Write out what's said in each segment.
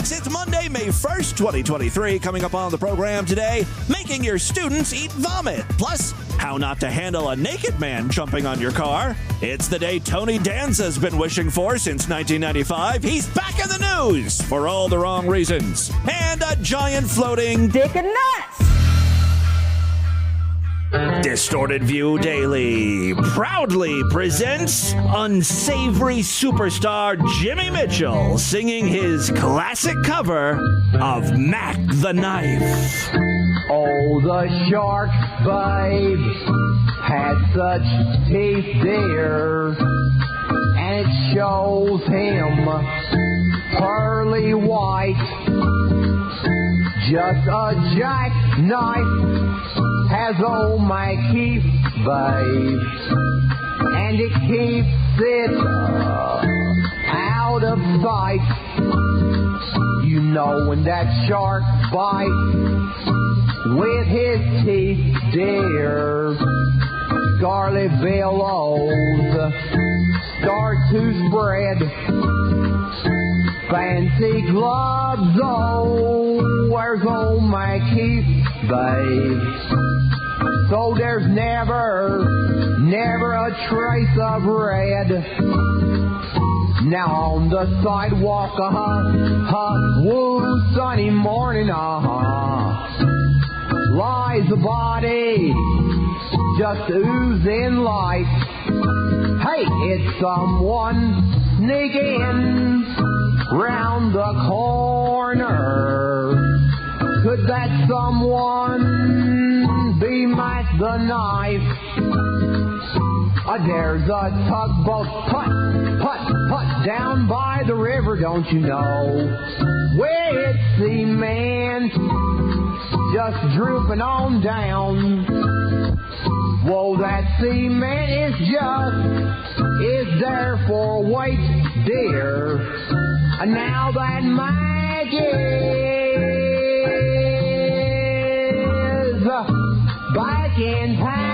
freaks, it's Monday, May 1st, 2023. Coming up on the program today, making your students eat vomit. Plus, how not to handle a naked man jumping on your car. It's the day Tony Danza's been wishing for since 1995. He's back in the news for all the wrong reasons. And a giant floating dick and nuts. Distorted View Daily proudly presents unsavory superstar Jimmy Mitchell singing his classic cover of Mac the Knife. Oh, the shark, babe, had such teeth, dear, and it shows him pearly white. Just a jackknife has old my keep, babe, and it keeps it out of sight. You know when that shark bites with his teeth, dear, scarlet billows start to spread. Fancy gloves, oh, where's old my keep, babe? So there's never a trace of red. Now on the sidewalk, woo, sunny morning, lies a body just oozing light. Hey, it's someone sneaking round the corner. Could that someone be Mac the Knife? There's a tugboat, put down by the river, don't you know? With cement just drooping on down. Whoa, that cement is there for weight, dear. And now that Mac is back in town.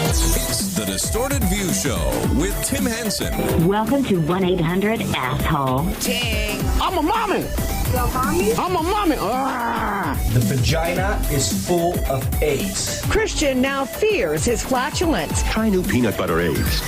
It's the Distorted View Show with Tim Henson. Welcome to 1-800-ASSHOLE. Dang. I'm a mommy. I'm a mommy. The vagina is full of AIDS. Christian now fears his flatulence. Try new peanut butter AIDS.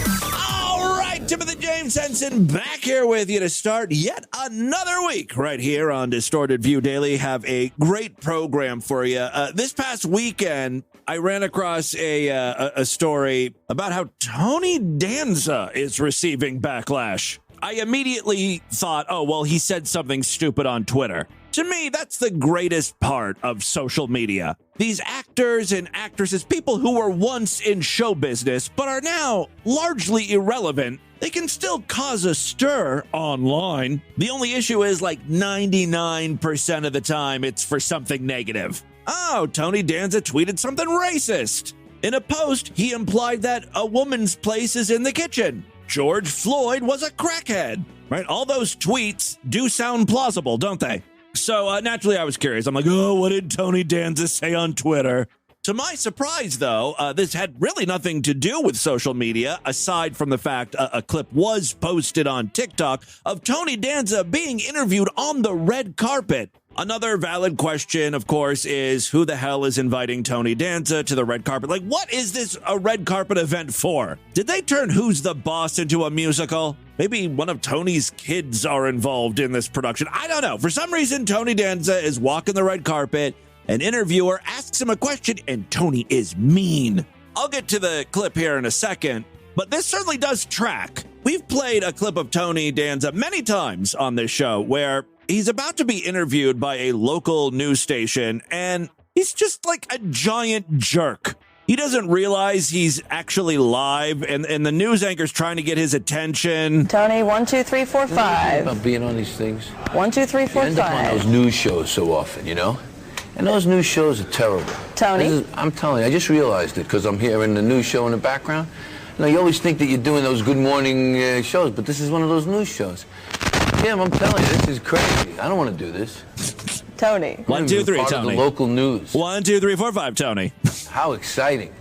All right, Timothy James Henson back here with you to start yet another week right here on Distorted View Daily. Have a great program for you. This past weekend, I ran across a story about how Tony Danza is receiving backlash. I immediately thought, oh, well, he said something stupid on Twitter. To me, that's the greatest part of social media. These actors and actresses, people who were once in show business but are now largely irrelevant, they can still cause a stir online. The only issue is like 99% of the time it's for something negative. Oh, Tony Danza tweeted something racist. In a post, he implied that a woman's place is in the kitchen. George Floyd was a crackhead, right? All those tweets do sound plausible, don't they? So naturally, I was curious. I'm like, oh, what did Tony Danza say on Twitter? To my surprise, though, this had really nothing to do with social media, aside from the fact a clip was posted on TikTok of Tony Danza being interviewed on the red carpet. Another valid question, of course, is who the hell is inviting Tony Danza to the red carpet? Like, what is this a red carpet event for? Did they turn Who's the Boss into a musical? Maybe one of Tony's kids are involved in this production. I don't know. For some reason, Tony Danza is walking the red carpet. An interviewer asks him a question, and Tony is mean. I'll get to the clip here in a second, but this certainly does track. We've played a clip of Tony Danza many times on this show where he's about to be interviewed by a local news station, and he's just like a giant jerk. He doesn't realize he's actually live, and the news anchor's trying to get his attention. Tony, 1, 2, 3, 4, 5. About being on these things. 1, 2, 3, 4, You end up on 5. those news shows so often, you know? And those news shows are terrible. Tony? I'm telling you, I just realized it because I'm hearing the news show in the background. You know, you always think that you're doing those good morning shows, but this is one of those news shows. Tim, I'm telling you, this is crazy. I don't want to do this. Tony. 1, 2, 3, Part of Tony. the local news. 1, 2, 3, 4, 5, Tony. How exciting.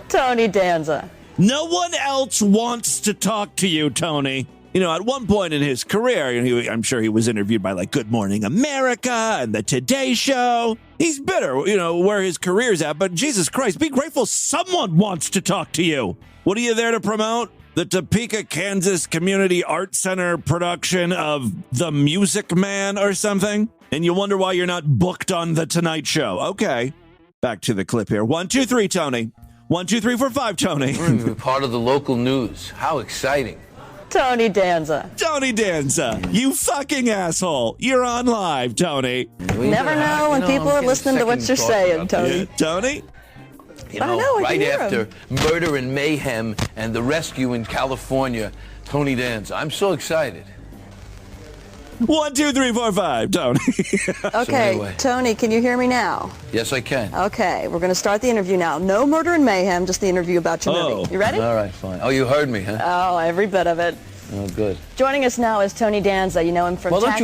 Tony Danza. No one else wants to talk to you, Tony. You know, at one point in his career, I'm sure he was interviewed by like Good Morning America and the Today Show. He's bitter, where his career's at, but Jesus Christ, be grateful someone wants to talk to you. What are you there to promote? The Topeka, Kansas Community Art Center production of The Music Man or something? And you wonder why you're not booked on The Tonight Show. Okay, back to the clip here. 1, 2, 3, Tony. 1, 2, 3, 4, 5, Tony. We're part of the local news. How exciting. Tony Danza. Tony Danza, you fucking asshole. You're on live, Tony. Never know when people are listening to what you're saying, Tony. Yeah, Tony? You know, right after Murder and Mayhem and the rescue in California, Tony Danza. I'm so excited. 1, 2, 3, 4, 5, Tony. Okay, anyway. Tony, can you hear me now? Yes, I can. Okay, we're going to start the interview now. No murder and mayhem, just the interview about your movie. You ready? All right, fine. Oh, you heard me, huh? Oh, every bit of it. Oh, good. Joining us now is Tony Danza. You know him from Taxi? Don't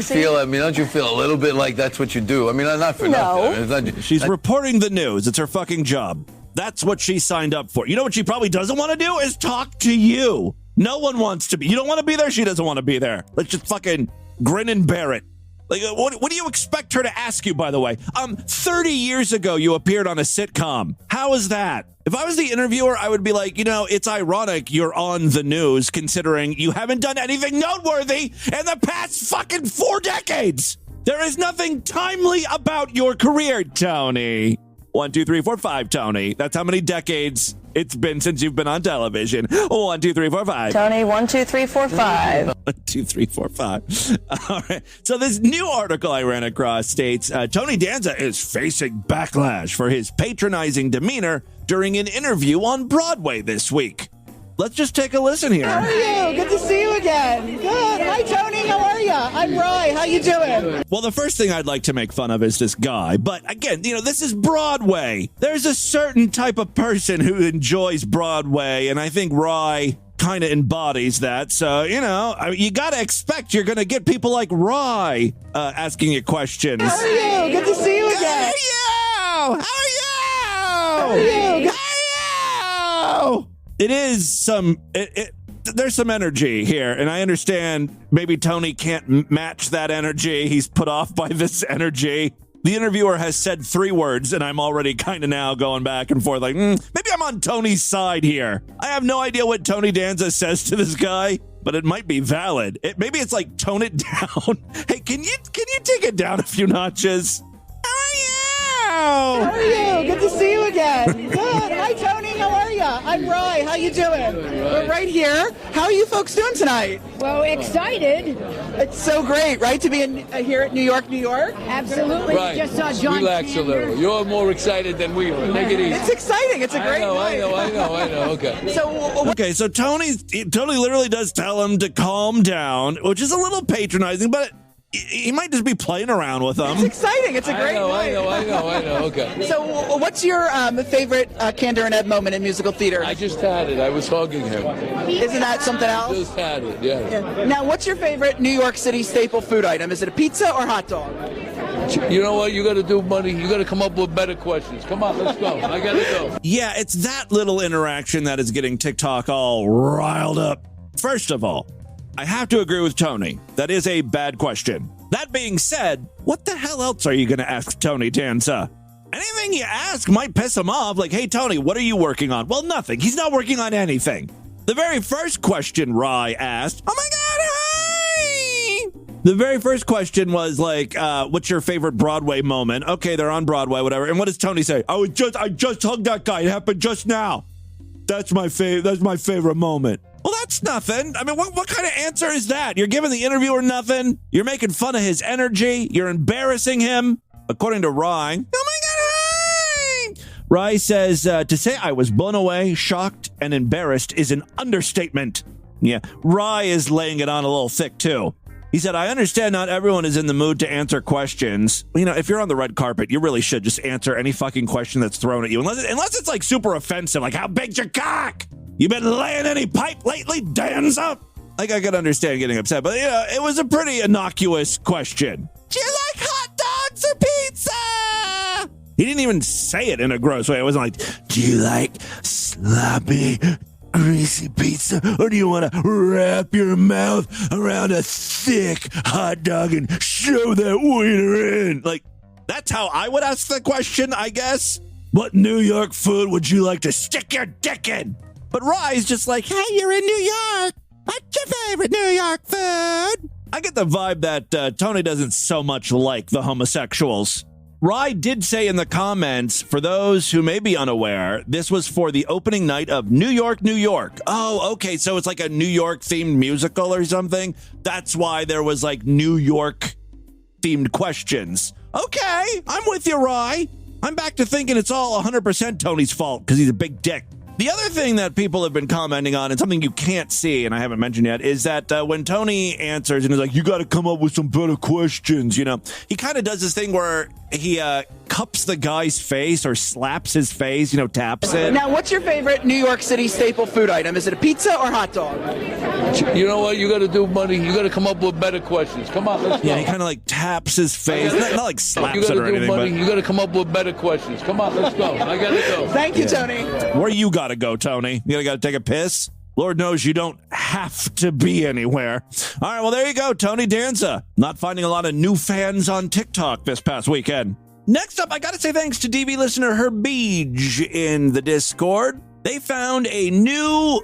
you feel a little bit like that's what you do? I mean, not for nothing. It's not, She's reporting the news. It's her fucking job. That's what she signed up for. You know what she probably doesn't want to do is talk to you. No one wants to be. You don't want to be there? She doesn't want to be there. Let's just fucking grin and bear it. Like, what do you expect her to ask you, by the way? 30 years ago, you appeared on a sitcom. How is that? If I was the interviewer, I would be like, it's ironic you're on the news considering you haven't done anything noteworthy in the past fucking 4 decades. There is nothing timely about your career, Tony. 1, 2, 3, 4, 5, Tony. That's how many decades it's been since you've been on television. 1, 2, 3, 4, 5. Tony, 1, 2, 3, 4, 5. 1, 2, 3, 4, 5. All right. So this new article I ran across states Tony Danza is facing backlash for his patronizing demeanor during an interview on Broadway this week. Let's just take a listen here. How are you? Good to see you again. Good. Hi, Tony. How are you? I'm Rye. How you doing? Well, the first thing I'd like to make fun of is this guy. But again, this is Broadway. There's a certain type of person who enjoys Broadway, and I think Rye kind of embodies that. So, you got to expect you're going to get people like Rye asking you questions. How are you? Good to see you again. How are you? How are you? How are you? It is there's some energy here, and I understand maybe Tony can't match that energy. He's put off by this energy. The interviewer has said 3 words, and I'm already kind of now going back and forth like, maybe I'm on Tony's side here. I have no idea what Tony Danza says to this guy, but it might be valid. Maybe it's like, tone it down. Hey, can you take it down a few notches? How are you? Good to see you again. Good. Hi, Tony. How are you? I'm Rye. How you doing? We're right here. How are you folks doing tonight? Well, excited. It's so great, right, to be here at New York, New York? Absolutely. Right. Just saw John Relax Sanders. a little. You're more excited than we are. Take it easy. It's exciting. It's a great night. I know. Okay. So Tony literally does tell him to calm down, which is a little patronizing, but he might just be playing around with them. It's exciting. It's a great night. I know. Okay. So what's your favorite Candor and Ebb moment in musical theater? I just had it. I was hugging him. Isn't that something else? Just had it, yeah. Now, what's your favorite New York City staple food item? Is it a pizza or hot dog? You know what? You got to do money. You got to come up with better questions. Come on, let's go. I got to go. Yeah, it's that little interaction that is getting TikTok all riled up. First of all, I have to agree with Tony. That is a bad question. That being said, what the hell else are you going to ask Tony Danza? Anything you ask might piss him off. Like, hey, Tony, what are you working on? Well, nothing. He's not working on anything. The very first question Rye asked, oh my God, hi! The very first question was like, what's your favorite Broadway moment? Okay, they're on Broadway, whatever. And what does Tony say? I just hugged that guy. It happened just now. That's my favorite moment. Well, that's nothing. I mean, what kind of answer is that? You're giving the interviewer nothing. You're making fun of his energy. You're embarrassing him, according to Rye. Oh, my God, hi! Rye says, to say I was blown away, shocked, and embarrassed is an understatement. Yeah, Rye is laying it on a little thick, too. He said, I understand not everyone is in the mood to answer questions. If you're on the red carpet, you really should just answer any fucking question that's thrown at you. Unless it's like super offensive, like how big's your cock? You been laying any pipe lately, Danza? Like, I could understand getting upset, but it was a pretty innocuous question. Do you like hot dogs or pizza? He didn't even say it in a gross way. It wasn't like, do you like sloppy greasy pizza, or do you want to wrap your mouth around a thick hot dog and show that wiener in? Like, that's how I would ask the question, I guess. What New York food would you like to stick your dick in? But Rye's just like, hey, you're in New York. What's your favorite New York food? I get the vibe that Tony doesn't so much like the homosexuals. Rye did say in the comments, for those who may be unaware, this was for the opening night of New York, New York. Oh, okay, so it's like a New York-themed musical or something? That's why there was, like, New York-themed questions. Okay, I'm with you, Rye. I'm back to thinking it's all 100% Tony's fault because he's a big dick. The other thing that people have been commenting on, and something you can't see, and I haven't mentioned yet, is that when Tony answers and he's like, you got to come up with some better questions, you know, he kind of does this thing where he cups the guy's face or slaps his face, you know, taps it. Now, what's your favorite New York City staple food item? Is it a pizza or hot dog? You know what? You got to do money. You got to come up with better questions. Come on, let's go. Yeah, he kind of like taps his face, not like slaps it or anything. Money. But you got to come up with better questions. Come on, let's go. I got to go. Thank you, Tony. Where you got to go, Tony? You got to take a piss? Lord knows you don't have to be anywhere. All right, well, there you go, Tony Danza. Not finding a lot of new fans on TikTok this past weekend. Next up, I got to say thanks to DV listener Herbeege in the Discord. They found a new,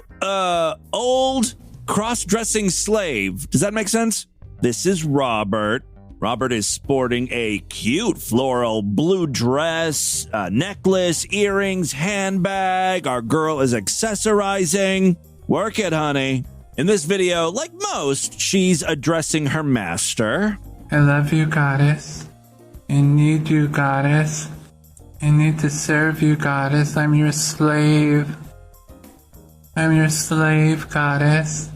old cross-dressing slave. Does that make sense? This is Robert. Robert is sporting a cute floral blue dress, necklace, earrings, handbag. Our girl is accessorizing. Work it, honey. In this video, like most, she's addressing her master. I love you, goddess. I need you, goddess. I need to serve you, goddess. I'm your slave. I'm your slave, goddess.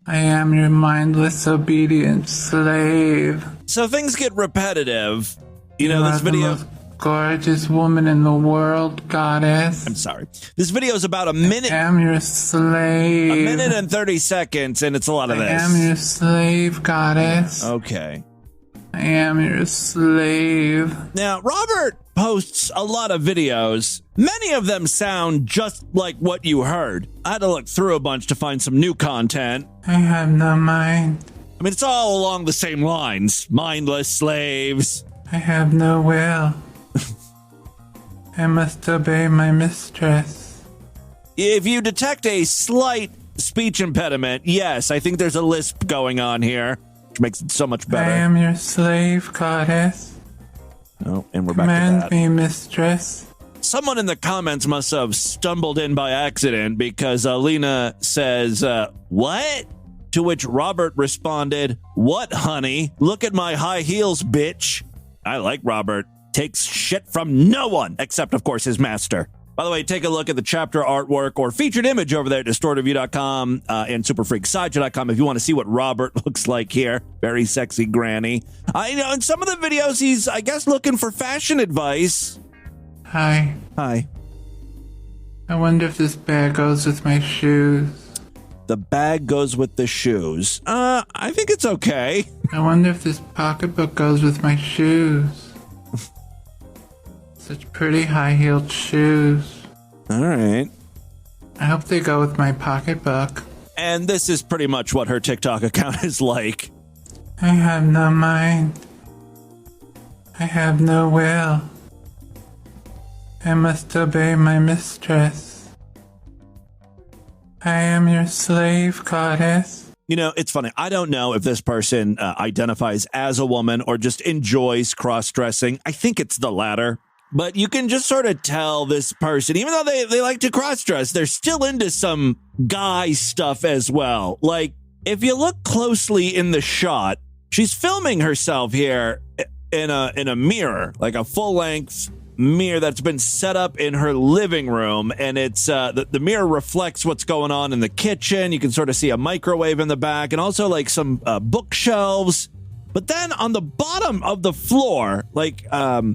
I am your mindless, obedient slave. So things get repetitive. You know, this video... the most gorgeous woman in the world, goddess. I'm sorry. This video is about a minute. I am your slave. A minute and 30 seconds, and it's a lot of this. I am your slave, goddess. Okay. I am your slave. Now, Robert posts a lot of videos. Many of them sound just like what you heard. I had to look through a bunch to find some new content. I have no mind. I mean, it's all along the same lines. Mindless slaves. I have no will. I must obey my mistress. If you detect a slight speech impediment, yes, I think there's a lisp going on here, which makes it so much better. I am your slave, goddess. Oh, and we're back to that. Command me, mistress. Someone in the comments must have stumbled in by accident because Alina says, what? To which Robert responded, what, honey? Look at my high heels, bitch. I like Robert. Takes shit from no one, except, of course, his master. By the way, take a look at the chapter artwork or featured image over there at distortedview.com and superfreaksideshow.com if you want to see what Robert looks like here. Very sexy granny. I know in some of the videos, he's, I guess, looking for fashion advice. Hi. Hi. I wonder if this bag goes with my shoes. The bag goes with the shoes. I think it's okay. I wonder if this pocketbook goes with my shoes. Such pretty high-heeled shoes. All right. I hope they go with my pocketbook. And this is pretty much what her TikTok account is like. I have no mind. I have no will. I must obey my mistress. I am your slave, goddess. You know, it's funny. I don't know if this person identifies as a woman or just enjoys cross-dressing. I think it's the latter. But you can just sort of tell this person, even though they like to cross-dress, they're still into some guy stuff as well. Like, if you look closely in the shot, she's filming herself here in a mirror, like a full-length mirror that's been set up in her living room, and it's the mirror reflects what's going on in the kitchen. You can sort of see a microwave in the back and also like some bookshelves. But then on the bottom of the floor, like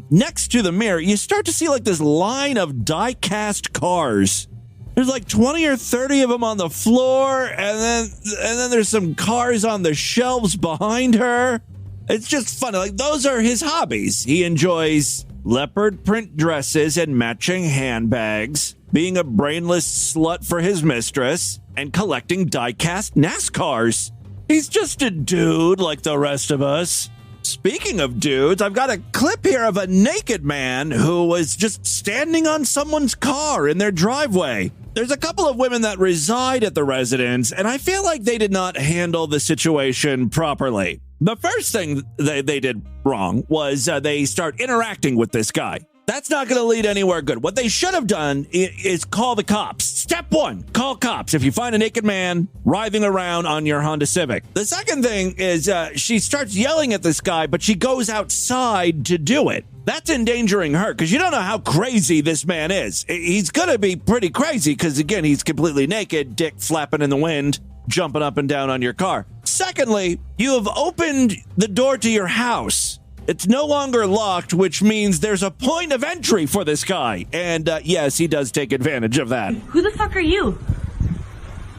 next to the mirror, you start to see like this line of die-cast cars. There's like 20 or 30 of them on the floor, and then there's some cars on the shelves behind her. It's just funny. Like, those are his hobbies. He enjoys leopard print dresses and matching handbags, being a brainless slut for his mistress, and collecting die-cast NASCARs. He's just a dude like the rest of us. Speaking of dudes, I've got a clip here of a naked man who was just standing on someone's car in their driveway. There's a couple of women that reside at the residence, and I feel like they did not handle the situation properly. The first thing they did wrong was they start interacting with this guy. That's not going to lead anywhere good. What they should have done is call the cops. Step one, call cops if you find a naked man writhing around on your Honda Civic. The second thing is she starts yelling at this guy, but she goes outside to do it. That's endangering her because you don't know how crazy this man is. He's going to be pretty crazy because, again, he's completely naked, dick flapping in the wind, jumping up and down on your car. Secondly, you have opened the door to your house. It's no longer locked, which means there's a point of entry for this guy. And yes, he does take advantage of that. Who the fuck are you?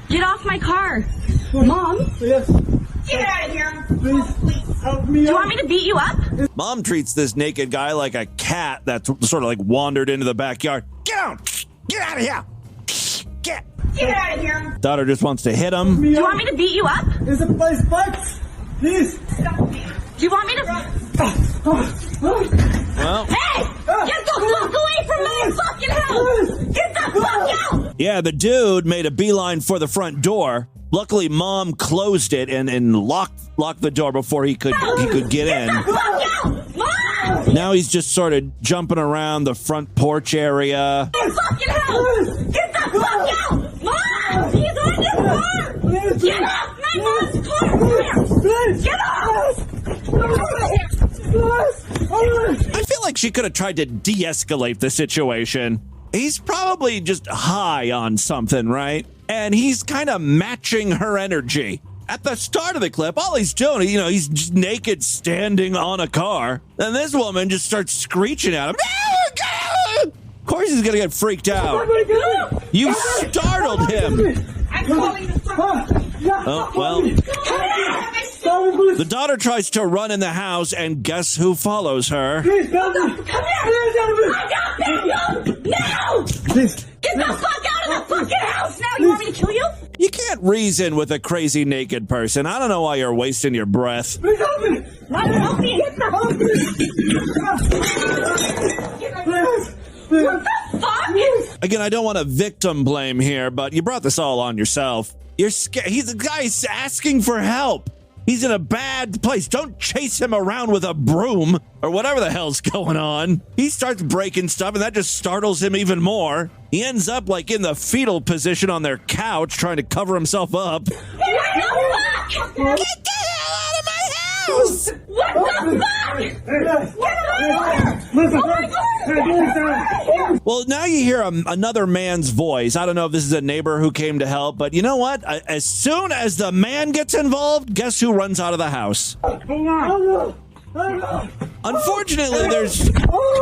Get off my car. Mom? Yes. Get out of here. Please help me. Do you want me to beat you up? Mom treats this naked guy like a cat that's sort of like wandered into the backyard. Get out! Get out of here! Get out of here. Daughter just wants to hit him. Do you want me to beat you up? There's a place, Bucks. Please. Stop me. Do you want me to... Well... Hey! Get the fuck away from my fucking house! Get the fuck out! Yeah, the dude made a beeline for the front door. Luckily, Mom closed it and locked the door before he could get in. Get the fuck out! Mom! Now he's just sort of jumping around the front porch area. Get the fucking house! Get the fuck out! Mom! He's on your car! Get off my mom's car! Get off! I feel like she could have tried to de-escalate the situation. He's probably just high on something, right? And he's kind of matching her energy. At the start of the clip, all he's doing, he's just naked standing on a car. And this woman just starts screeching at him. Of course he's going to get freaked out. You startled him. I'm calling the fuck. Oh, well. The daughter tries to run in the house, and guess who follows her? Please, come here. I got him. No! Please. Get the fuck out of the fucking house now! You want me to kill you? You can't reason with a crazy naked person. I don't know why you're wasting your breath. Please help me. Help me! Get the What the fuck? Again, I don't want to victim blame here, but you brought this all on yourself. You're scared. He's a guy asking for help. He's in a bad place. Don't chase him around with a broom or whatever the hell's going on. He starts breaking stuff, and that just startles him even more. He ends up like in the fetal position on their couch trying to cover himself up. What the fuck? Get the hell out of my house! What the fuck? Well, now you hear another man's voice. I don't know if this is a neighbor who came to help, but you know what? As soon as the man gets involved, guess who runs out of the house? Unfortunately, there's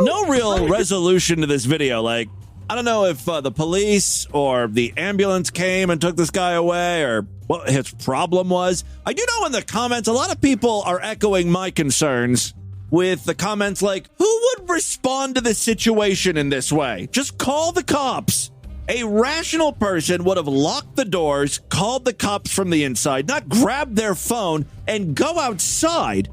no real resolution to this video. Like, I don't know if the police or the ambulance came and took this guy away or what his problem was. I do know in the comments, a lot of people are echoing my concerns with the comments like, who would respond to this situation in this way? Just call the cops. A rational person would have locked the doors, called the cops from the inside, not grabbed their phone and go outside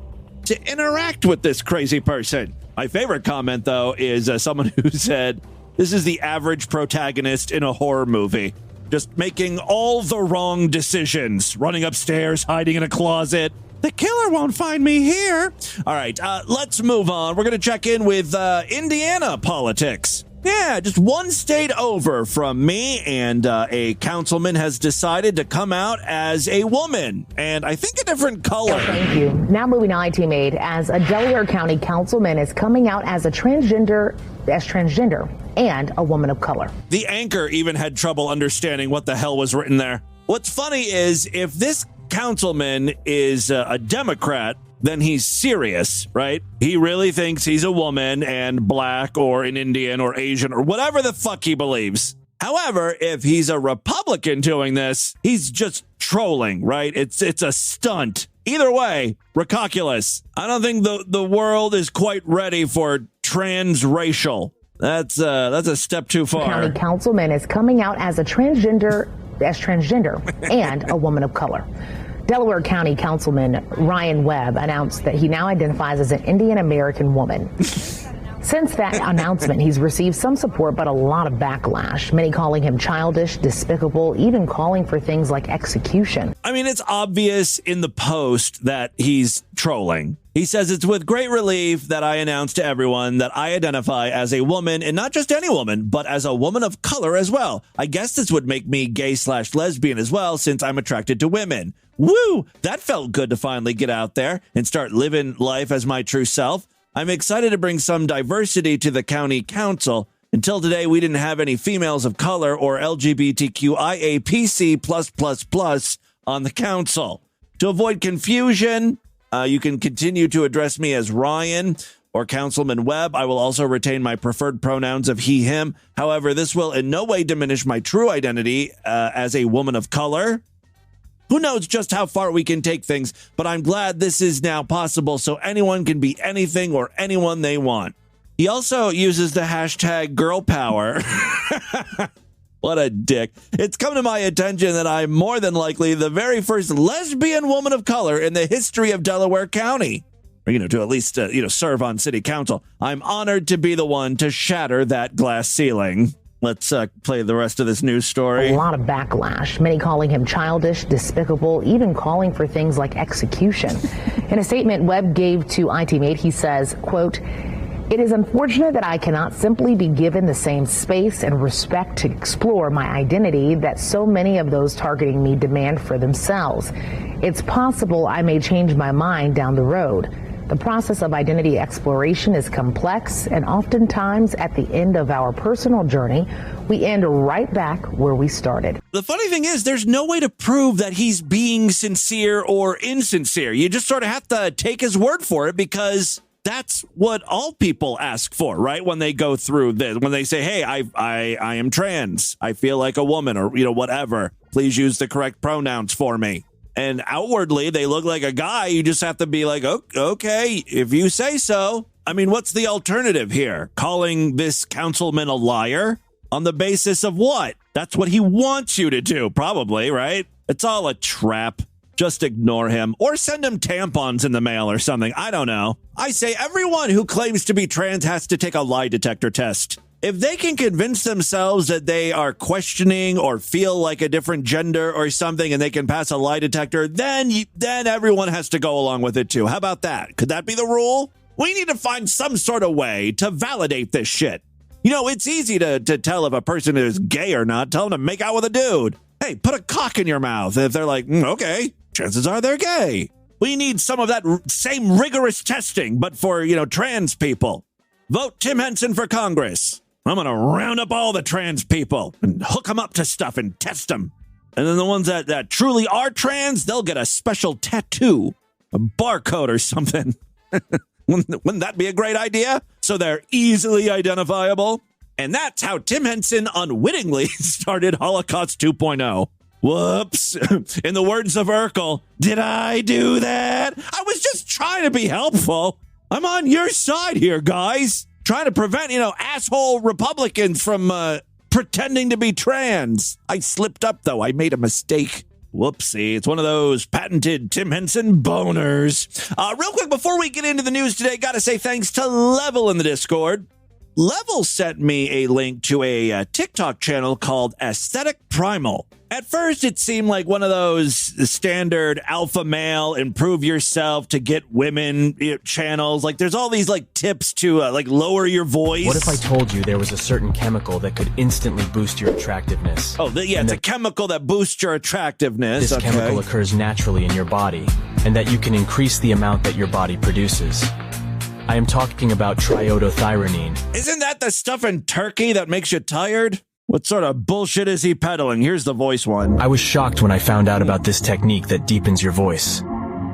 to interact with this crazy person. My favorite comment, though, is someone who said, this is the average protagonist in a horror movie. Just making all the wrong decisions, running upstairs, hiding in a closet. The killer won't find me here. All right, let's move on. We're going to check in with Indiana politics. Yeah, just one state over from me, and a councilman has decided to come out as a woman, and I think a different color. Thank you. Now moving on, Team 8, as a Delaware County councilman is coming out as transgender and a woman of color. The anchor even had trouble understanding what the hell was written there. What's funny is if this councilman is a Democrat, then he's serious, right? He really thinks he's a woman and black or an Indian or Asian or whatever the fuck he believes. However, if he's a Republican doing this, he's just trolling, right? It's a stunt. Either way, recalculous. I don't think the world is quite ready for transracial. That's a step too far. County Councilman is coming out as transgender and a woman of color. Delaware County Councilman Ryan Webb announced that he now identifies as an Indian American woman. Since that announcement, he's received some support, but a lot of backlash. Many calling him childish, despicable, even calling for things like execution. I mean, it's obvious in the post that he's trolling. He says, it's with great relief that I announce to everyone that I identify as a woman, and not just any woman, but as a woman of color as well. I guess this would make me gay/lesbian as well, since I'm attracted to women. Woo! That felt good to finally get out there and start living life as my true self. I'm excited to bring some diversity to the county council. Until today, we didn't have any females of color or LGBTQIAPC+++ on the council. To avoid confusion, you can continue to address me as Ryan or Councilman Webb. I will also retain my preferred pronouns of he, him. However, this will in no way diminish my true identity as a woman of color. Who knows just how far we can take things, but I'm glad this is now possible so anyone can be anything or anyone they want. He also uses the hashtag girl power. What a dick. It's come to my attention that I'm more than likely the very first lesbian woman of color in the history of Delaware County. Or, to at least, serve on city council. I'm honored to be the one to shatter that glass ceiling. Let's play the rest of this news story. A lot of backlash, many calling him childish, despicable, even calling for things like execution. In a statement Webb gave to ITMate, he says, quote, "It is unfortunate that I cannot simply be given the same space and respect to explore my identity that so many of those targeting me demand for themselves. It's possible I may change my mind down the road. The process of identity exploration is complex, and oftentimes at the end of our personal journey, we end right back where we started." The funny thing is, there's no way to prove that he's being sincere or insincere. You just sort of have to take his word for it, because that's what all people ask for, right? When they go through this, when they say, hey, I am trans, I feel like a woman, or, whatever, please use the correct pronouns for me. And outwardly, they look like a guy. You just have to be like, okay, if you say so. I mean, what's the alternative here? Calling this councilman a liar? On the basis of what? That's what he wants you to do, probably, right? It's all a trap. Just ignore him, or send him tampons in the mail or something. I don't know. I say everyone who claims to be trans has to take a lie detector test. If they can convince themselves that they are questioning or feel like a different gender or something, and they can pass a lie detector, then everyone has to go along with it too. How about that? Could that be the rule? We need to find some sort of way to validate this shit. It's easy to tell if a person is gay or not. Tell them to make out with a dude. Hey, put a cock in your mouth. If they're like, okay, chances are they're gay. We need some of that same rigorous testing, but for, trans people. Vote Tim Henson for Congress. I'm going to round up all the trans people and hook them up to stuff and test them. And then the ones that truly are trans, they'll get a special tattoo, a barcode or something. Wouldn't that be a great idea? So they're easily identifiable. And that's how Tim Henson unwittingly started Holocaust 2.0. Whoops. In the words of Urkel, did I do that? I was just trying to be helpful. I'm on your side here, guys. Trying to prevent, asshole Republicans from pretending to be trans. I slipped up, though. I made a mistake. Whoopsie. It's one of those patented Tim Henson boners. Real quick, before we get into the news today, got to say thanks to Level in the Discord. Level sent me a link to a TikTok channel called Aesthetic Primal. At first, it seemed like one of those standard alpha male, improve yourself to get women channels. Like, there's all these tips to lower your voice. What if I told you there was a certain chemical that could instantly boost your attractiveness? Oh, it's a chemical that boosts your attractiveness. This chemical occurs naturally in your body, and that you can increase the amount that your body produces. I am talking about triiodothyronine. Isn't that the stuff in turkey that makes you tired? What sort of bullshit is he peddling? Here's the voice one. I was shocked when I found out about this technique that deepens your voice.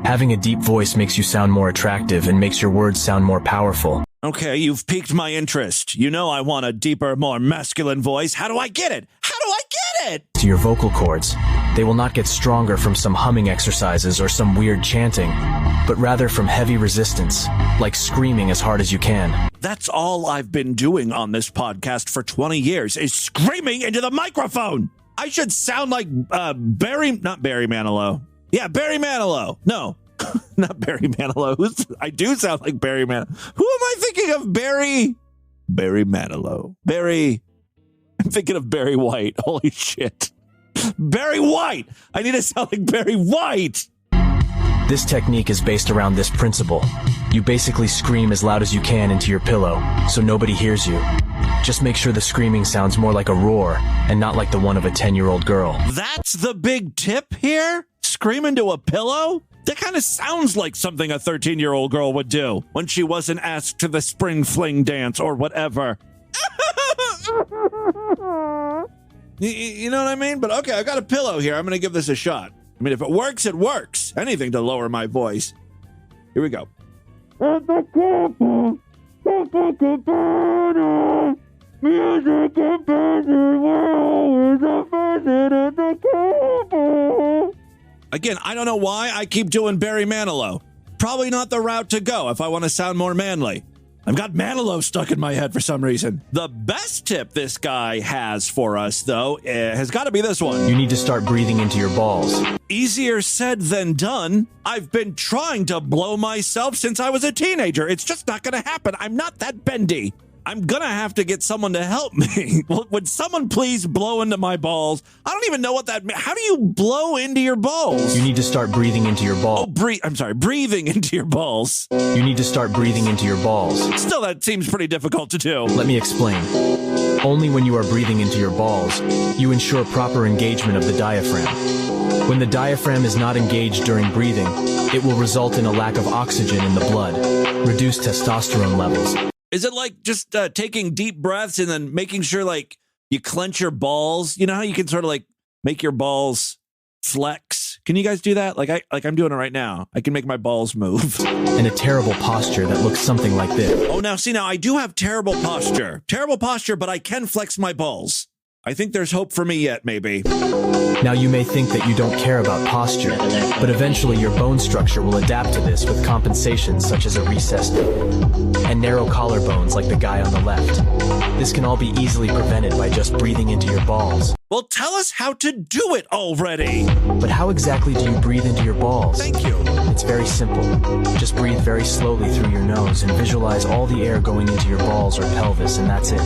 Having a deep voice makes you sound more attractive and makes your words sound more powerful. Okay, you've piqued my interest. I want a deeper, more masculine voice. How do I get it? How do I get it. To your vocal cords, they will not get stronger from some humming exercises or some weird chanting, but rather from heavy resistance, like screaming as hard as you can. That's all I've been doing on this podcast for 20 years is screaming into the microphone. I should sound like not Barry Manilow. Yeah, Barry Manilow. No, not Barry Manilow. I do sound like Barry Manilow. Who am I thinking of? Barry Manilow. I'm thinking of Barry White. Holy shit. Barry White. I need to sound like Barry White. This technique is based around this principle. You basically scream as loud as you can into your pillow, so nobody hears you. Just make sure the screaming sounds more like a roar and not like the one of a 10-year-old girl. That's the big tip here? Scream into a pillow? That kind of sounds like something a 13-year-old girl would do when she wasn't asked to the spring fling dance or whatever. You know what I mean? But okay, I got a pillow here. I'm going to give this a shot. I mean, if it works, it works. Anything to lower my voice. Here we go. Again, I don't know why I keep doing Barry Manilow. Probably not the route to go if I want to sound more manly. I've got Manilow stuck in my head for some reason. The best tip this guy has for us, though, has got to be this one. You need to start breathing into your balls. Easier said than done. I've been trying to blow myself since I was a teenager. It's just not going to happen. I'm not that bendy. I'm going to have to get someone to help me. Would someone please blow into my balls? I don't even know what that means. How do you blow into your balls? You need to start breathing into your balls. Breathing into your balls. You need to start breathing into your balls. Still, that seems pretty difficult to do. Let me explain. Only when you are breathing into your balls, you ensure proper engagement of the diaphragm. When the diaphragm is not engaged during breathing, it will result in a lack of oxygen in the blood, reduced testosterone levels. Is it like just taking deep breaths and then making sure like you clench your balls? You know how you can sort of like make your balls flex? Can you guys do that? Like I'm doing it right now. I can make my balls move. In a terrible posture that looks something like this. Oh, now I do have terrible posture, but I can flex my balls. I think there's hope for me yet, maybe. Now you may think that you don't care about posture, but eventually your bone structure will adapt to this with compensations such as a recessed and narrow collarbones like the guy on the left. This can all be easily prevented by just breathing into your balls. Well, tell us how to do it already. But how exactly do you breathe into your balls? Thank you. It's very simple. Just breathe very slowly through your nose and visualize all the air going into your balls or pelvis, and that's it.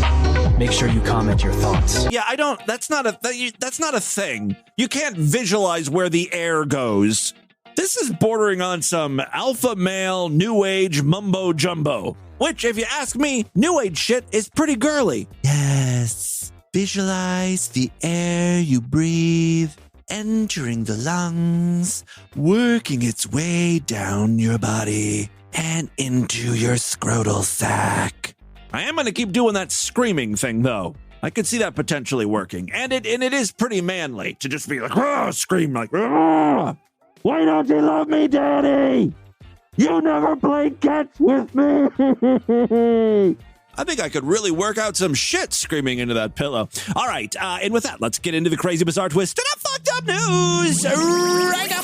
Make sure you comment your thoughts. Yeah, that's not a thing. You can't visualize where the air goes. This is bordering on some alpha male new age mumbo jumbo, which, if you ask me, new age shit is pretty girly. Yes. Visualize the air you breathe entering the lungs, working its way down your body and into your scrotal sac. I am going to keep doing that screaming thing, though. I could see that potentially working. And it is pretty manly to just be like, scream like, why don't you love me, Daddy? You never played catch with me. I think I could really work out some shit screaming into that pillow. All right, and with that, let's get into the crazy, bizarre, twisted up, fucked up news right now.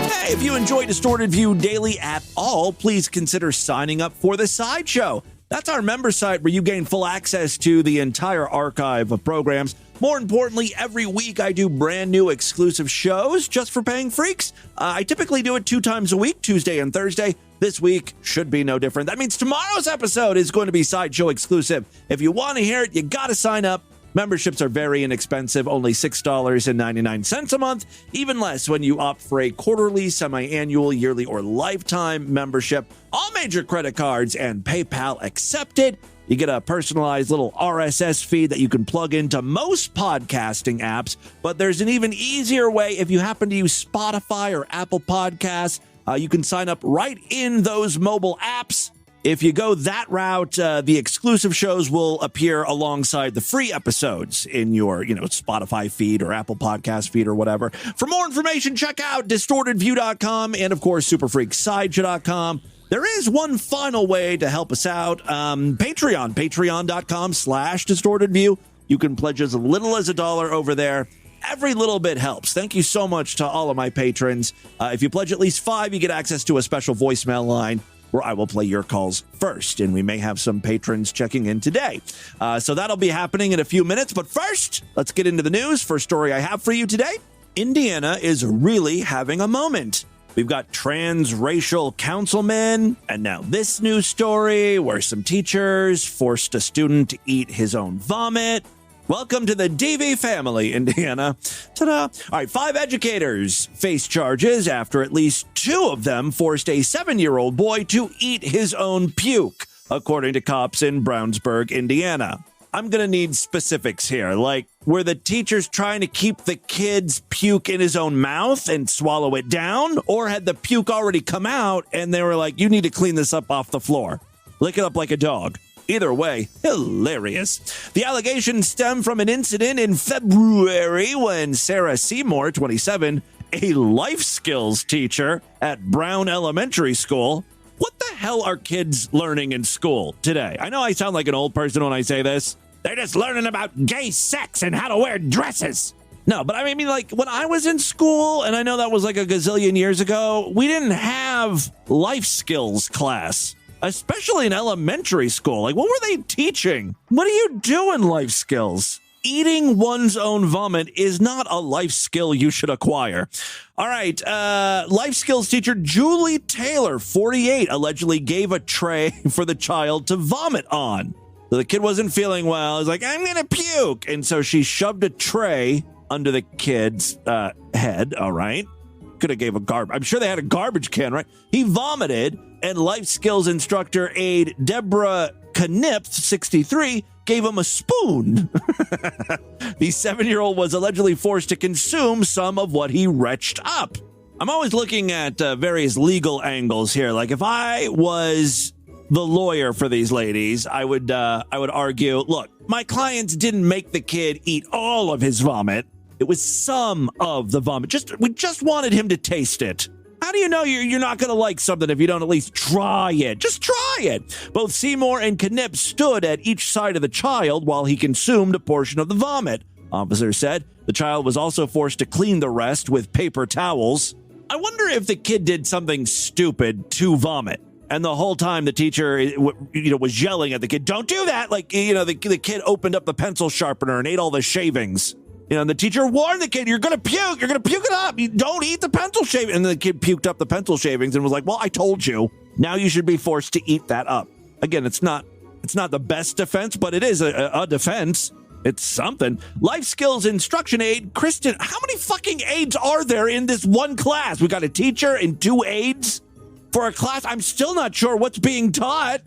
Hey, if you enjoy Distorted View Daily at all, please consider signing up for The Sideshow. That's our member site where you gain full access to the entire archive of programs. More importantly, every week I do brand new exclusive shows just for paying freaks. I typically do it 2 times a week, Tuesday and Thursday. This week should be no different. That means tomorrow's episode is going to be Sideshow exclusive. If you want to hear it, you got to sign up. Memberships are very inexpensive, only $6.99 a month, even less when you opt for a quarterly, semi-annual, yearly, or lifetime membership. All major credit cards and PayPal accepted. You get a personalized little RSS feed that you can plug into most podcasting apps, but there's an even easier way if you happen to use Spotify or Apple Podcasts. You can sign up right in those mobile apps. If you go that route, the exclusive shows will appear alongside the free episodes in your, Spotify feed or Apple Podcast feed or whatever. For more information, check out distortedview.com and, of course, superfreaksideshow.com. There is one final way to help us out. Patreon, patreon.com/distortedview. You can pledge as little as $1 over there. Every little bit helps. Thank you so much to all of my patrons. If you pledge at least $5, you get access to a special voicemail line where I will play your calls first. And we may have some patrons checking in today. So that'll be happening in a few minutes. But first, let's get into the news. First story I have for you today. Indiana is really having a moment. We've got Tansracial Councilman, and now this news story where some teachers forced a student to eat his own vomit. Welcome to the DV family, Indiana. Ta-da! All right, 5 educators face charges after at least 2 of them forced a 7-year-old boy to eat his own puke, according to cops in Brownsburg, Indiana. I'm going to need specifics here, like were the teachers trying to keep the kid's puke in his own mouth and swallow it down, or had the puke already come out and they were like, you need to clean this up off the floor. Lick it up like a dog. Either way, hilarious. The allegations stem from an incident in February when Sarah Seymour, 27, a life skills teacher at Brown Elementary School. What the hell are kids learning in school today? I know I sound like an old person when I say this. They're just learning about gay sex and how to wear dresses. No, but I mean, like, when I was in school, and I know that was like a gazillion years ago, we didn't have life skills class, especially in elementary school. Like, what were they teaching? What do you do in life skills? Eating one's own vomit is not a life skill you should acquire. All right. Life skills teacher Julie Taylor, 48, allegedly gave a tray for the child to vomit on. So the kid wasn't feeling well. He's like, I'm going to puke. And so she shoved a tray under the kid's head. All right. Could have gave a garbage. I'm sure they had a garbage can, right? He vomited, and life skills instructor aide Deborah Knipf, 63, gave him a spoon. The 7-year-old was allegedly forced to consume some of what he retched up. I'm always looking at various legal angles here. Like, if I was the lawyer for these ladies, I would argue, look, my clients didn't make the kid eat all of his vomit. It was some of the vomit. We just wanted him to taste it. How do you know you're not going to like something if you don't at least try it? Just try it. Both Seymour and Knipf stood at each side of the child while he consumed a portion of the vomit. Officers said the child was also forced to clean the rest with paper towels. I wonder if the kid did something stupid to vomit. And the whole time the teacher, was yelling at the kid, don't do that. Like, the kid opened up the pencil sharpener and ate all the shavings. And the teacher warned the kid, you're going to puke. You're going to puke it up. You don't eat the pencil shavings. And the kid puked up the pencil shavings and was like, well, I told you. Now you should be forced to eat that up. Again, it's not the best defense, but it is a defense. It's something. Life skills instruction aide, Kristen. How many fucking aides are there in this one class? We got a teacher and 2 aides for a class. I'm still not sure what's being taught.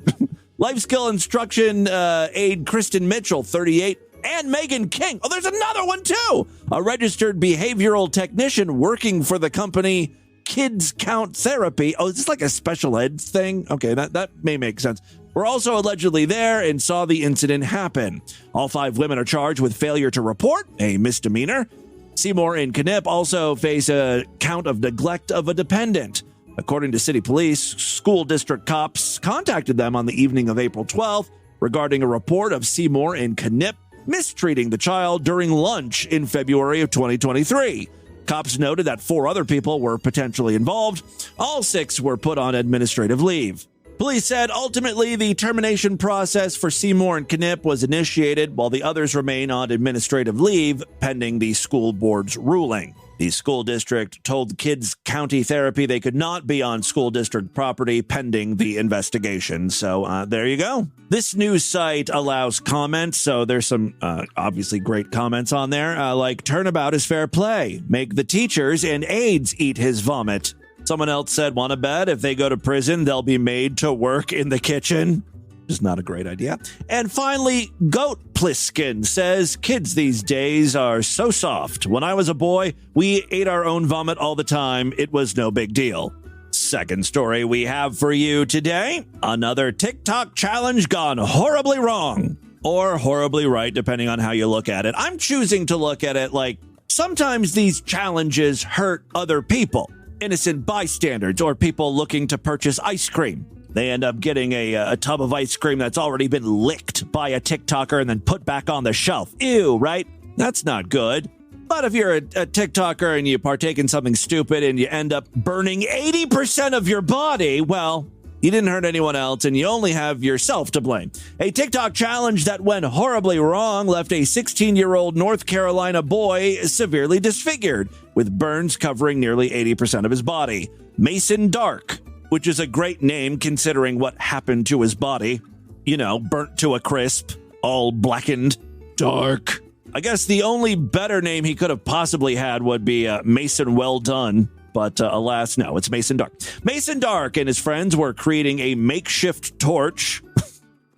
Life skill instruction aide, Kristen Mitchell, 38. And Megan King. Oh, there's another one, too. A registered behavioral technician working for the company Kids Count Therapy. Oh, is this like a special ed thing? Okay, that may make sense. We're also allegedly there and saw the incident happen. All 5 women are charged with failure to report, a misdemeanor. Seymour and Knipf also face a count of neglect of a dependent. According to city police, school district cops contacted them on the evening of April 12th regarding a report of Seymour and Knipf mistreating the child during lunch in February of 2023. Cops noted that 4 other people were potentially involved. All 6 were put on administrative leave. Police said ultimately the termination process for Seymour and Knipf was initiated while the others remain on administrative leave pending the school board's ruling. The school district told Kids County Therapy they could not be on school district property pending the investigation. So there you go. This news site allows comments, so there's some obviously great comments on there, like turnabout is fair play. Make the teachers and aides eat his vomit. Someone else said, want to bet if they go to prison, they'll be made to work in the kitchen. Just not a great idea. And finally, Goat Pliskin says, kids these days are so soft. When I was a boy, we ate our own vomit all the time. It was no big deal. Second story we have for you today. Another TikTok challenge gone horribly wrong. Or horribly right, depending on how you look at it. I'm choosing to look at it like sometimes these challenges hurt other people. Innocent bystanders or people looking to purchase ice cream. They end up getting a tub of ice cream that's already been licked by a TikToker and then put back on the shelf. Ew, right? That's not good. But if you're a TikToker and you partake in something stupid and you end up burning 80% of your body, well, you didn't hurt anyone else and you only have yourself to blame. A TikTok challenge that went horribly wrong left a 16-year-old North Carolina boy severely disfigured, with burns covering nearly 80% of his body. Mason Dark, which is a great name considering what happened to his body. You know, burnt to a crisp, all blackened. Dark. I guess the only better name he could have possibly had would be Mason Well Done. But alas, no, it's Mason Dark. Mason Dark and his friends were creating a makeshift torch.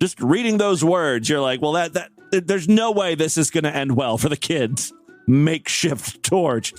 Just reading those words, you're like, well, there's no way this is going to end well for the kids. Makeshift torch.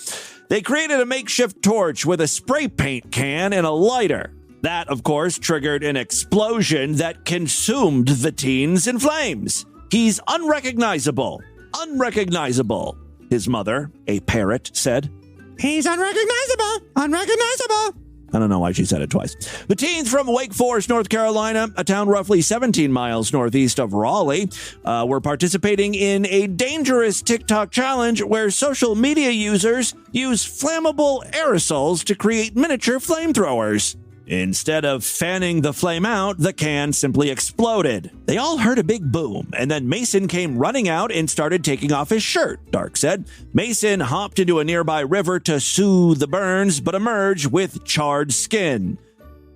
They created a makeshift torch with a spray paint can and a lighter. That, of course, triggered an explosion that consumed the teens in flames. He's unrecognizable. Unrecognizable, his mother, a parrot, said. He's unrecognizable. Unrecognizable. I don't know why she said it twice. The teens from Wake Forest, North Carolina, a town roughly 17 miles northeast of Raleigh, were participating in a dangerous TikTok challenge where social media users use flammable aerosols to create miniature flamethrowers. Instead of fanning the flame out, the can simply exploded. They all heard a big boom, and then Mason came running out and started taking off his shirt, Dark said. Mason hopped into a nearby river to soothe the burns, but emerged with charred skin.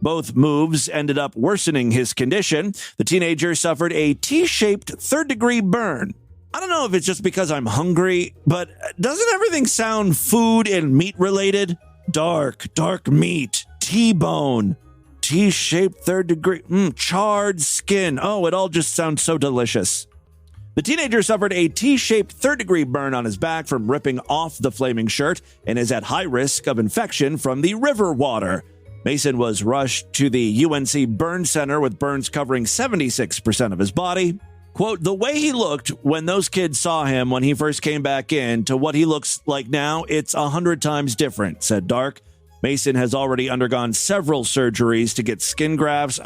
Both moves ended up worsening his condition. The teenager suffered a T-shaped third-degree burn. I don't know if it's just because I'm hungry, but doesn't everything sound food and meat related? Dark meat. T-bone, T-shaped third degree, charred skin. Oh, it all just sounds so delicious. The teenager suffered a T-shaped third-degree burn on his back from ripping off the flaming shirt and is at high risk of infection from the river water. Mason was rushed to the UNC burn center with burns covering 76% of his body. Quote, the way he looked when those kids saw him when he first came back in to what he looks like now, it's 100 times different, said Dark. Mason has already undergone several surgeries to get skin grafts.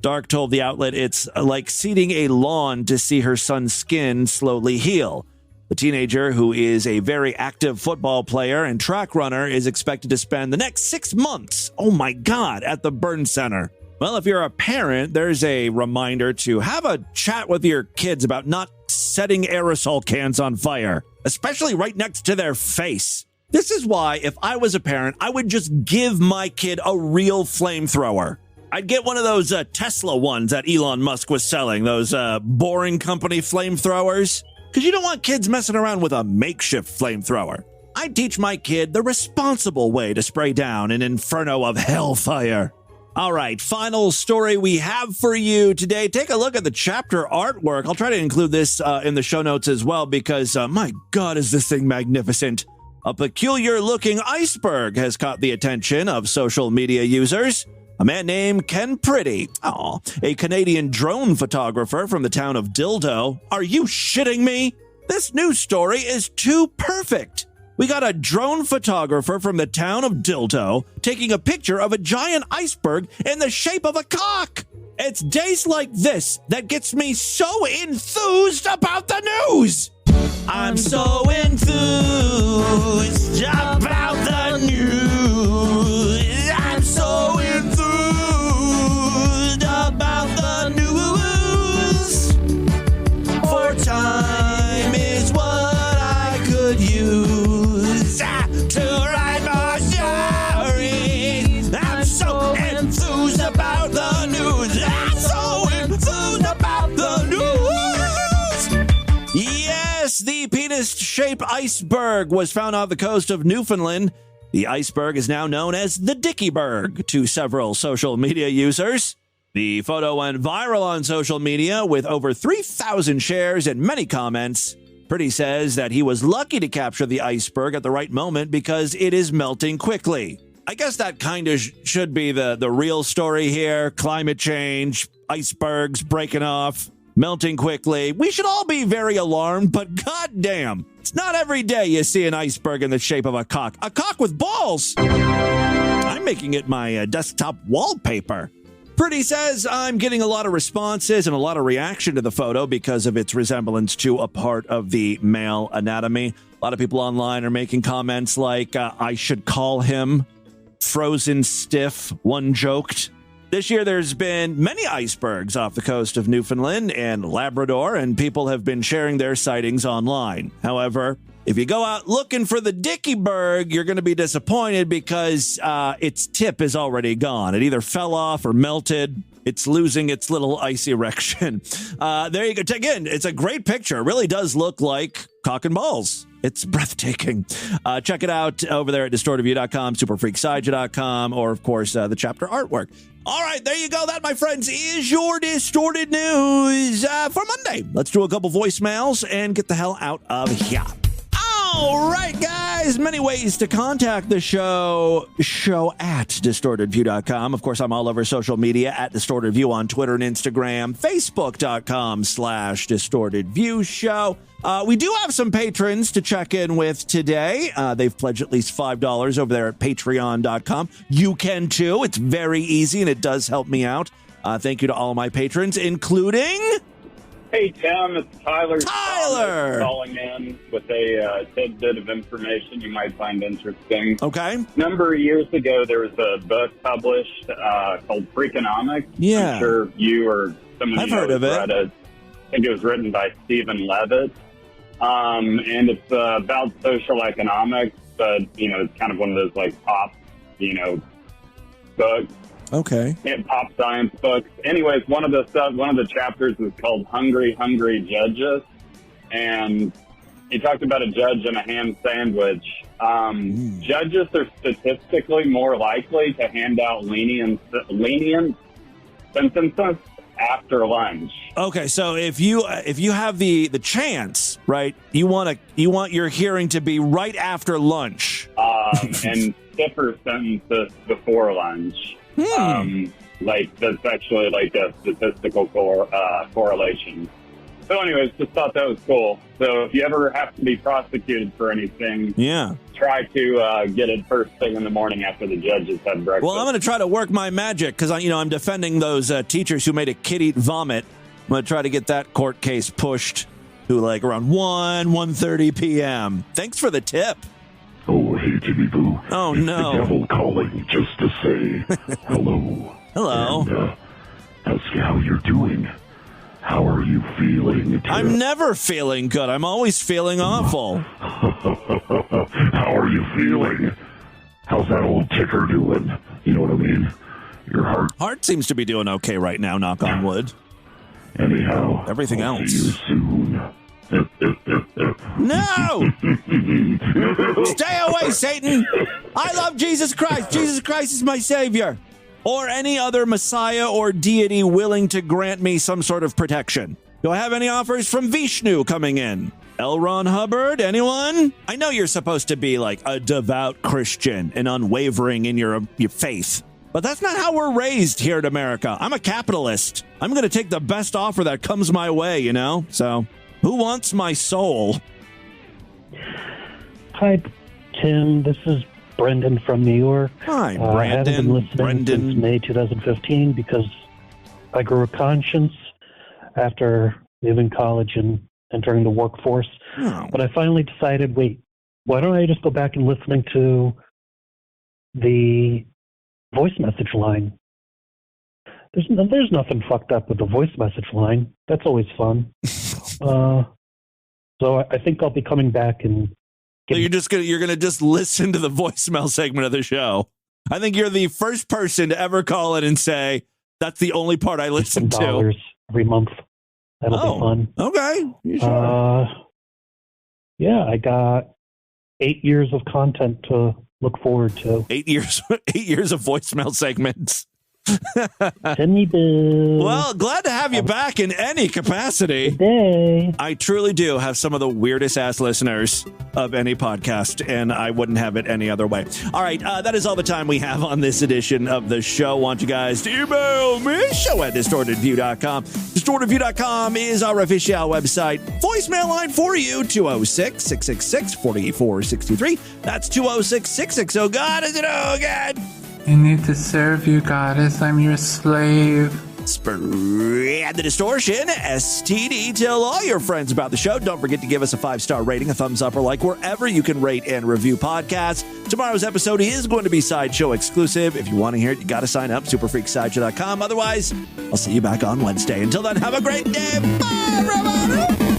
Dark told the outlet it's like seeding a lawn to see her son's skin slowly heal. The teenager, who is a very active football player and track runner, is expected to spend the next 6 months, oh my God, at the burn center. Well, if you're a parent, there's a reminder to have a chat with your kids about not setting aerosol cans on fire, especially right next to their face. This is why, if I was a parent, I would just give my kid a real flamethrower. I'd get one of those Tesla ones that Elon Musk was selling, those Boring Company flamethrowers, because you don't want kids messing around with a makeshift flamethrower. I'd teach my kid the responsible way to spray down an inferno of hellfire. All right, final story we have for you today. Take a look at the chapter artwork. I'll try to include this in the show notes as well because, my God, is this thing magnificent. A peculiar-looking iceberg has caught the attention of social media users. A man named Ken Pretty, a Canadian drone photographer from the town of Dildo. Are you shitting me? This news story is too perfect. We got a drone photographer from the town of Dildo taking a picture of a giant iceberg in the shape of a cock. It's days like this that gets me so enthused about the news. I'm so enthused about the news. I'm so enthused about the news. For time is what I could use to write my story. I'm so enthused about the news. I'm so enthused about the news. Yes, the penis-shaped iceberg was found off the coast of Newfoundland. The iceberg is now known as the Dickieberg to several social media users. The photo went viral on social media with over 3,000 shares and many comments. Pretty says that he was lucky to capture the iceberg at the right moment because it is melting quickly. I guess that kind of should be the real story here. Climate change, icebergs breaking off, melting quickly. We should all be very alarmed, but goddamn, it's not every day you see an iceberg in the shape of a cock. A cock with balls! I'm making it my desktop wallpaper. Pretty says, I'm getting a lot of responses and a lot of reaction to the photo because of its resemblance to a part of the male anatomy. A lot of people online are making comments like, I should call him frozen stiff, one joked. This year, there's been many icebergs off the coast of Newfoundland and Labrador, and people have been sharing their sightings online. However, if you go out looking for the Dickieberg, you're going to be disappointed because its tip is already gone. It either fell off or melted. It's losing its little ice erection. There you go. Again, it's a great picture. It really does look like cock and balls. It's breathtaking. Check it out over there at distortedview.com, superfreaksideshow.com, or, of course, the chapter artwork. All right, there you go. That, my friends, is your Distorted News for Monday. Let's do a couple voicemails and get the hell out of here. All right, guys, many ways to contact the show at distortedview.com. Of course, I'm all over social media at distortedview on Twitter and Instagram, facebook.com/distortedviewshow. We do have some patrons to check in with today. They've pledged at least $5 over there at patreon.com. You can too. It's very easy and it does help me out. Thank you to all my patrons, including... Hey, Tim, it's Tyler. Tyler! Calling in with a tidbit of information you might find interesting. Okay. A number of years ago, there was a book published called Freakonomics. Yeah. I'm sure you or someone I've you know heard of it. read it. I think it was written by Stephen Levitt. And it's about social economics, but, it's kind of one of those, pop, books. Okay. Pop science books. Anyways, one of the chapters is called Hungry, Hungry Judges. And he talked about a judge and a ham sandwich. Judges are statistically more likely to hand out lenient sentences after lunch. Okay, so if you have the chance, right, you want your hearing to be right after lunch. And stiffer sentences before lunch. That's actually a statistical correlation. So anyways, just thought that was cool. So if you ever have to be prosecuted for anything, try to get it first thing in the morning after the judges had breakfast. Well, I'm going to try to work my magic because I'm defending those teachers who made a kid eat vomit. I'm going to try to get that court case pushed to around 1:30 p.m. Thanks for the tip. Oh, hey, Jimmy Boo. Oh, it's no. The devil calling just to say hello. Hello. And, ask how you're doing. How are you feeling? I'm never feeling good. I'm always feeling awful. How are you feeling? How's that old ticker doing? You know what I mean? Your heart? Heart seems to be doing okay right now, knock on wood. Anyhow. Everything I'll else. See you soon. No! Stay away, Satan! I love Jesus Christ. Jesus Christ is my savior. Or any other Messiah or deity willing to grant me some sort of protection. Do I have any offers from Vishnu coming in? L. Ron Hubbard, anyone? I know you're supposed to be a devout Christian and unwavering in your faith. But that's not how we're raised here in America. I'm a capitalist. I'm going to take the best offer that comes my way, So... who wants my soul? Hi, Tim. This is Brendan from New York. Hi, Brandon. I haven't been listening since May 2015 because I grew a conscience after leaving college and entering the workforce. Oh. But I finally decided, wait, why don't I just go back and listening to the voice message line? There's nothing fucked up with the voice message line. That's always fun. So I think I'll be coming back and. So you're gonna just listen to the voicemail segment of the show. I think you're the first person to ever call it and say that's the only part I listen to. $10 every month. That'll be fun. Okay. You sure? Yeah, I got 8 years of content to look forward to. 8 years. 8 years of voicemail segments. Timmy Boo. Well, glad to have you back in any capacity. Good day. I truly do have some of the weirdest ass listeners of any podcast, and I wouldn't have it any other way. All right, that is all the time we have on this edition of the show. Want you guys to email me, show@distortedview.com. Distortedview.com is our official website. Voicemail line for you, 206-666-4463. That's 206-660. God, is it? Oh, God. I need to serve you, goddess. I'm your slave. Spread the distortion, STD. Tell all your friends about the show. Don't forget to give us a 5-star rating, a thumbs up, or like wherever you can rate and review podcasts. Tomorrow's episode is going to be Sideshow exclusive. If you want to hear it, you got to sign up, superfreaksideshow.com. Otherwise, I'll see you back on Wednesday. Until then, have a great day. Bye, everybody.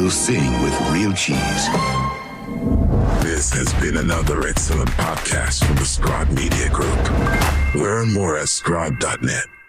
Sing with real cheese. This has been another excellent podcast from the Scribe Media Group. Learn more at scribe.net.